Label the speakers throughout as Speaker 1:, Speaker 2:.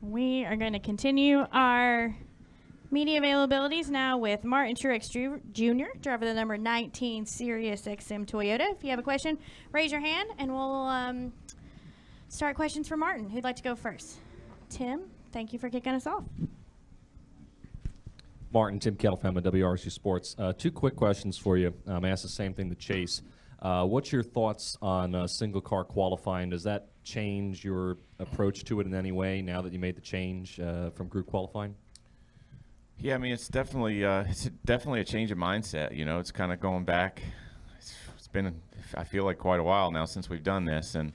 Speaker 1: We are going to continue our media availabilities now with Martin Truex Jr., driver of the number 19 Sirius XM Toyota. If you have a question, raise your hand, and we'll start questions for Martin. Who'd like to go first? Tim, thank you for kicking us off.
Speaker 2: Martin, Tim Kettlefam of WRC Sports. Two quick questions for you. I asked the same thing to Chase. What's your thoughts on single car qualifying? Does that change your approach to it in any way now that you made the change from group qualifying?
Speaker 3: Yeah, I mean, it's definitely a change of mindset. You know, it's kind of going back. It's been, I feel like, quite a while now since we've done this, and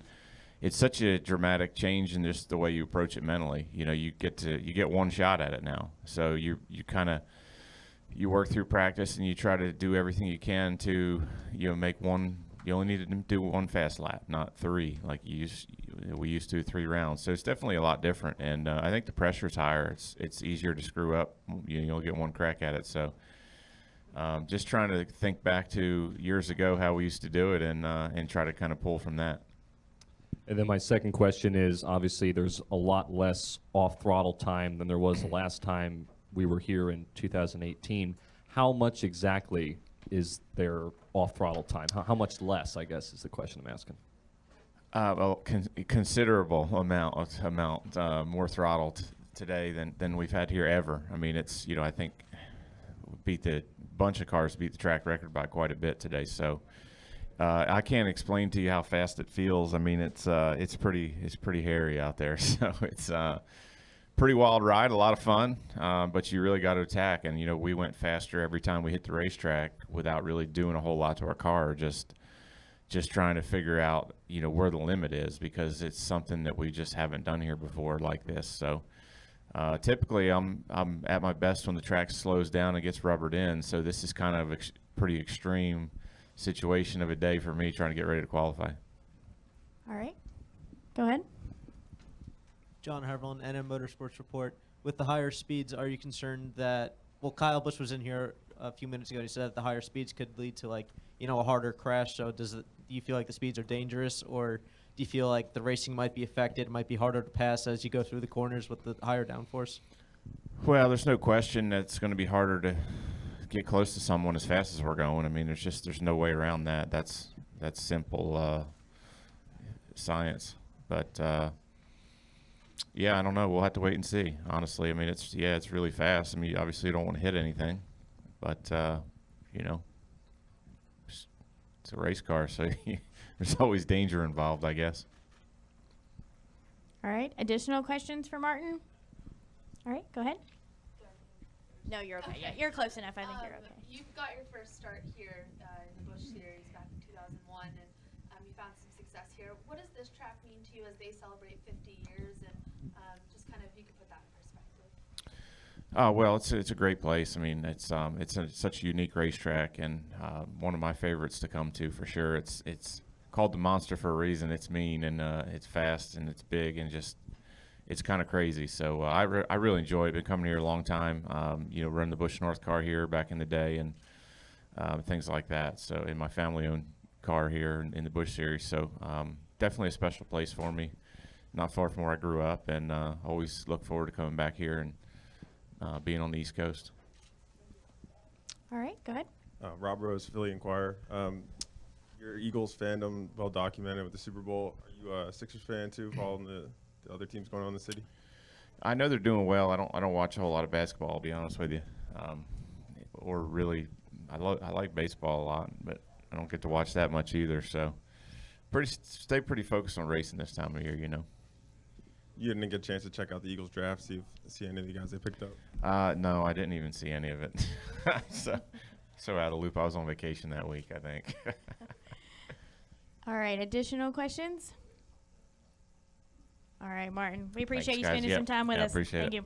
Speaker 3: it's such a dramatic change in just the way you approach it mentally. You know, you get one shot at it now, so you work through practice and you try to do everything you can to make one. You only need to do one fast lap, not three like we used to 3 rounds. So it's definitely a lot different, and I think the pressure's higher. It's easier to screw up. You'll get one crack at it. So just trying to think back to years ago how we used to do it, and try to kind of pull from that.
Speaker 2: And then my second question is, obviously there's a lot less off-throttle time than there was the last time we were here in 2018. How much exactly is there off-throttle time? How much less, I guess, is the question I'm asking.
Speaker 3: Well, considerable amount more throttled today than we've had here ever. I mean, it's, I think bunch of cars beat the track record by quite a bit today. So I can't explain to you how fast it feels. I mean, it's pretty hairy out there. So it's pretty wild ride, a lot of fun, but you really got to attack. And we went faster every time we hit the racetrack without really doing a whole lot to our car. Just trying to figure out where the limit is, because it's something that we just haven't done here before like this. So typically I'm at my best when the track slows down and gets rubbered in. So this is kind of pretty extreme situation of a day for me trying to get ready to qualify.
Speaker 1: All right, go ahead.
Speaker 4: John Harvelin, NM Motorsports Report. With the higher speeds, are you concerned that, well, Kyle Busch was in here a few minutes ago, he said that the higher speeds could lead to a harder crash. So do you feel like the speeds are dangerous, or do you feel like the racing might be affected, it might be harder to pass as you go through the corners with the higher downforce?
Speaker 3: Well, there's no question that it's going to be harder to get close to someone as fast as we're going. I mean, there's no way around that. That's simple science. But yeah, I don't know. We'll have to wait and see. Honestly, I mean, it's really fast. I mean, obviously you don't want to hit anything, but it's a race car, so there's always danger involved, I guess.
Speaker 1: All right, additional questions for Martin? All right, go ahead. No, you're okay. Yeah, you're close enough. I think you're okay.
Speaker 5: You got your first start here in the Busch Series back in 2001, and you found some success here. What does this track mean to you as they celebrate 50 years, and just kind of, if you could put that in perspective?
Speaker 3: Well, it's a great place. I mean, it's such a unique racetrack, and one of my favorites to come to for sure. It's called the Monster for a reason. It's mean, and it's fast, and it's big, and just it's kind of crazy. So I really enjoy it. Been coming here a long time. Run the Busch North car here back in the day, and things like that. So in my family-owned car here in the Busch Series. So definitely a special place for me. Not far from where I grew up, and always look forward to coming back here and being on the East Coast.
Speaker 1: All right, go ahead.
Speaker 6: Rob Rose, Philly Inquirer. Your Eagles fandom well documented with the Super Bowl. Are you a Sixers fan too, following the other teams going on in the city?
Speaker 3: I know they're doing well. I don't watch a whole lot of basketball, to be honest with you. Or really, I like baseball a lot, but I don't get to watch that much either. So stay pretty focused on racing this time of year,
Speaker 6: You didn't get a chance to check out the Eagles draft, see any of the guys they picked up?
Speaker 3: No, I didn't even see any of it. so out of the loop. I was on vacation that week, I think.
Speaker 1: All right, additional questions? All right, Martin, we appreciate you spending some time with us.
Speaker 3: Appreciate
Speaker 1: Thank
Speaker 3: it.
Speaker 1: you.